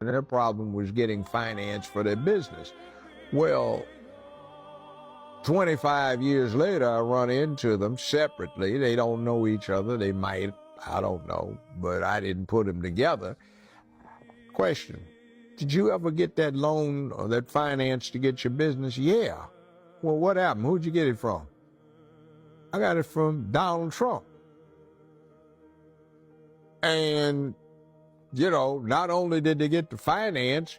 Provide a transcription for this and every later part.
Their problem was getting finance for their business. Well, 25 years later, I run into them separately. They don't know each other. They might, I don't know, but I didn't put them together. Question, did you ever get that loan or that finance to get your business? Yeah. Well, what happened? Who'd you get it from? I got it from Donald Trump. And, you know, not only did they get the finance,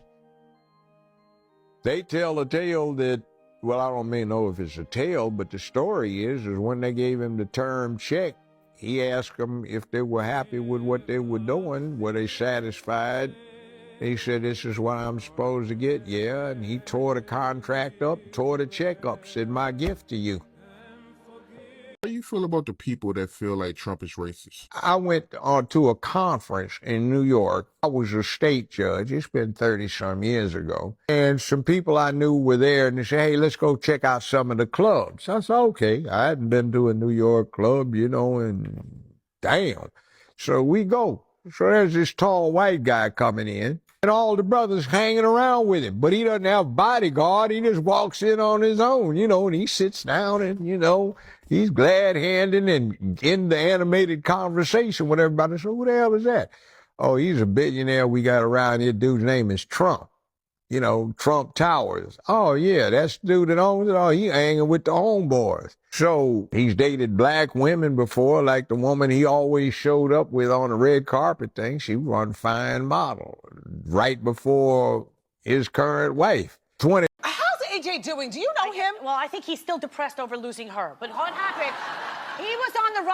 they tell a tale that, well, I don't know if it's a tale, but the story is when they gave him the term check, he asked them if they were happy with what they were doing. Were they satisfied? He said, this is what I'm supposed to get, yeah. And he tore the contract up, tore the check up, said, my gift to you. How do you feel about the people that feel like Trump is racist? I went to a conference in New York. I was a state judge. It's been 30-some years ago. And some people I knew were there, and they said, hey, let's go check out some of the clubs. I said, okay. I hadn't been to a New York club, you know, and damn. So we go. So there's this tall white guy coming in, and all the brothers hanging around with him. But he doesn't have a bodyguard. He just walks in on his own, you know, and he sits down and, you know, he's glad-handing and in the animated conversation with everybody. So who the hell is that? Oh, he's a billionaire we got around here. Dude's name is Trump. You know, Trump Towers. Oh, yeah, that's the dude that owns it. Oh, he hanging with the homeboys. So he's dated black women before, like the woman he always showed up with on the red carpet thing. She was one fine model right before his current wife. How's AJ doing? Do you know him? Well, I think he's still depressed over losing her. But what happened? He was on the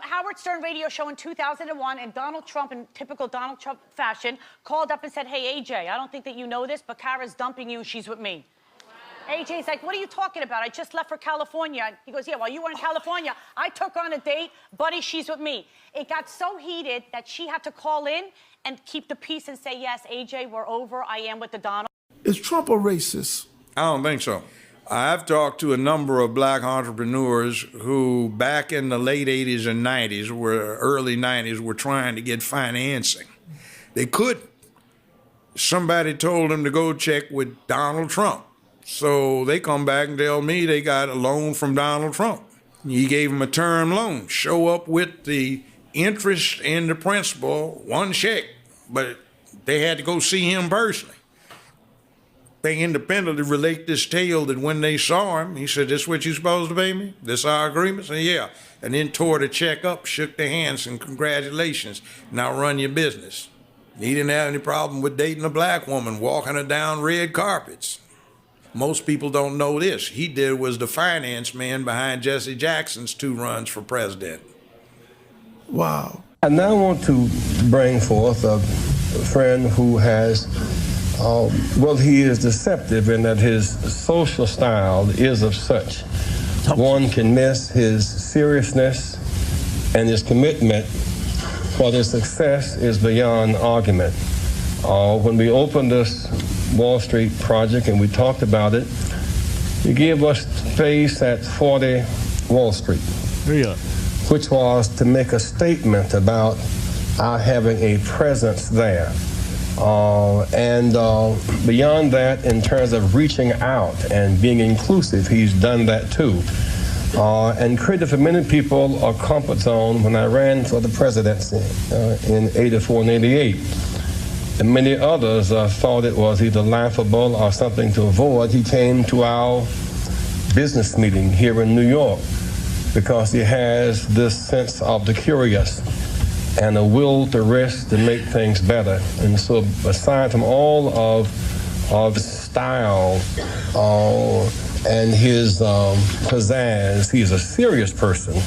Howard Stern radio show in 2001, and Donald Trump, in typical Donald Trump fashion, called up and said, hey, AJ, I don't think that you know this, but Kara's dumping you. She's with me. Wow. AJ's like, what are you talking about? I just left for California. He goes, yeah, well, you were in California. I took her on a date. Buddy, she's with me. It got so heated that she had to call in and keep the peace and say, yes, AJ, we're over. I am with the Donald. Is Trump a racist? I don't think so. I've talked to a number of black entrepreneurs who back in the late 80s and 90s, early 90s, were trying to get financing. They couldn't. Somebody told them to go check with Donald Trump. So they come back and tell me they got a loan from Donald Trump. He gave them a term loan. Show up with the interest and the principal, one check, but they had to go see him personally. They independently relate this tale that when they saw him, he said, this what you supposed to pay me? This our agreement? Said, yeah. And then tore the check up, shook their hands, and congratulations. Now run your business. He didn't have any problem with dating a black woman, walking her down red carpets. Most people don't know this. He was the finance man behind Jesse Jackson's 2 runs for president. Wow. I now want to bring forth a friend who has he is deceptive in that his social style is of such. One can miss his seriousness, and his commitment for his success is beyond argument. When we opened this Wall Street project and we talked about it, he gave us space at 40 Wall Street, which was to make a statement about our having a presence there. Beyond that, in terms of reaching out and being inclusive, he's done that too. And created for many people a comfort zone when I ran for the presidency in 84 and 88. And many others thought it was either laughable or something to avoid. He came to our business meeting here in New York because he has this sense of the curious and a will to risk to make things better. And so aside from all of style and his pizzazz, he's a serious person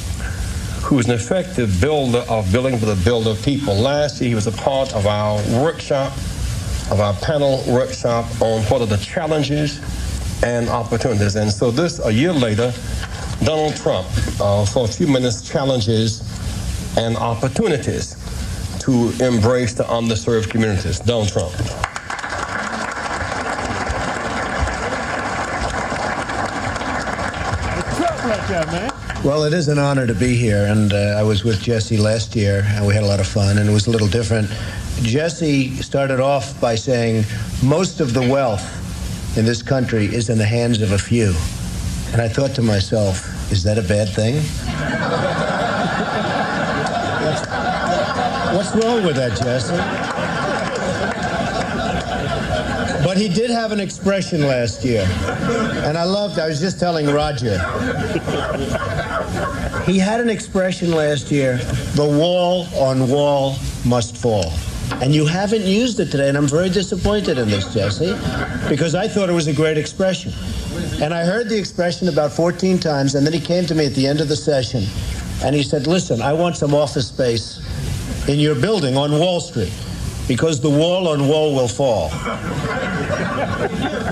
who's an effective builder of building for the builder of people. Last year he was a part of our workshop, of our panel workshop on what are the challenges and opportunities. And so this, a year later, Donald Trump, for a few minutes, challenges and opportunities to embrace the underserved communities. Donald Trump. Well, it is an honor to be here, and I was with Jesse last year, and we had a lot of fun, and it was a little different Jesse started off by saying most of the wealth in this country is in the hands of a few. And I thought to myself, is that a bad thing? What's wrong with that, Jesse? But he did have an expression last year. And I was just telling Roger. He had an expression last year, the wall on wall must fall. And you haven't used it today, and I'm very disappointed in this, Jesse, because I thought it was a great expression. And I heard the expression about 14 times, and then he came to me at the end of the session, and he said, listen, I want some office space in your building on Wall Street, because the wall on wall will fall.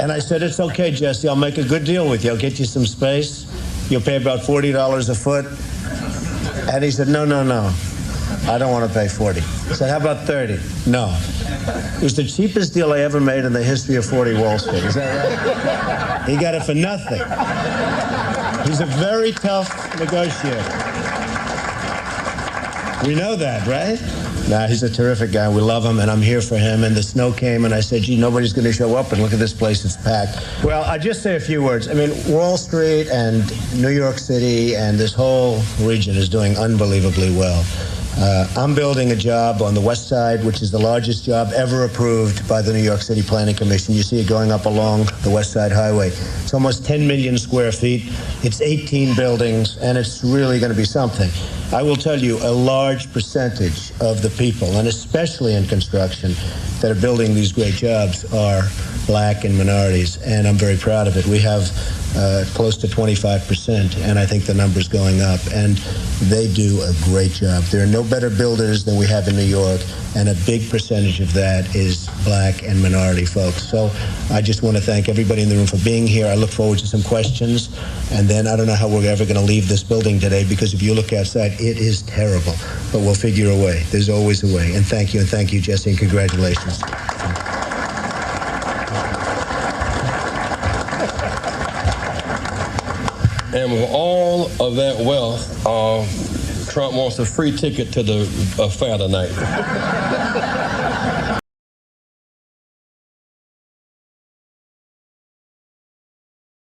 And I said, it's okay, Jesse, I'll make a good deal with you. I'll get you some space. You'll pay about $40 a foot. And he said, no. I don't want to pay 40. I said, how about 30? No. It was the cheapest deal I ever made in the history of 40 Wall Street. Is that right? He got it for nothing. He's a very tough negotiator. We know that, right? Nah, he's a terrific guy. We love him, and I'm here for him. And the snow came, and I said, gee, nobody's going to show up, and look at this place, it's packed. Well, I'll just say a few words. I mean, Wall Street and New York City and this whole region is doing unbelievably well. I'm building a job on the West Side, which is the largest job ever approved by the New York City Planning Commission. You see it going up along the West Side Highway. It's almost 10 million square feet. It's 18 buildings, and it's really going to be something. I will tell you, a large percentage of the people, and especially in construction, that are building these great jobs are black and minorities, and I'm very proud of it. We have close to 25%, and I think the number's going up, and they do a great job. There are no better builders than we have in New York, and a big percentage of that is black and minority folks. So I just want to thank everybody in the room for being here. I look forward to some questions, and then I don't know how we're ever going to leave this building today, because if you look outside, it is terrible, but we'll figure a way. There's always a way, and thank you, Jesse, and congratulations. And with all of that wealth, Trump wants a free ticket to the fair tonight.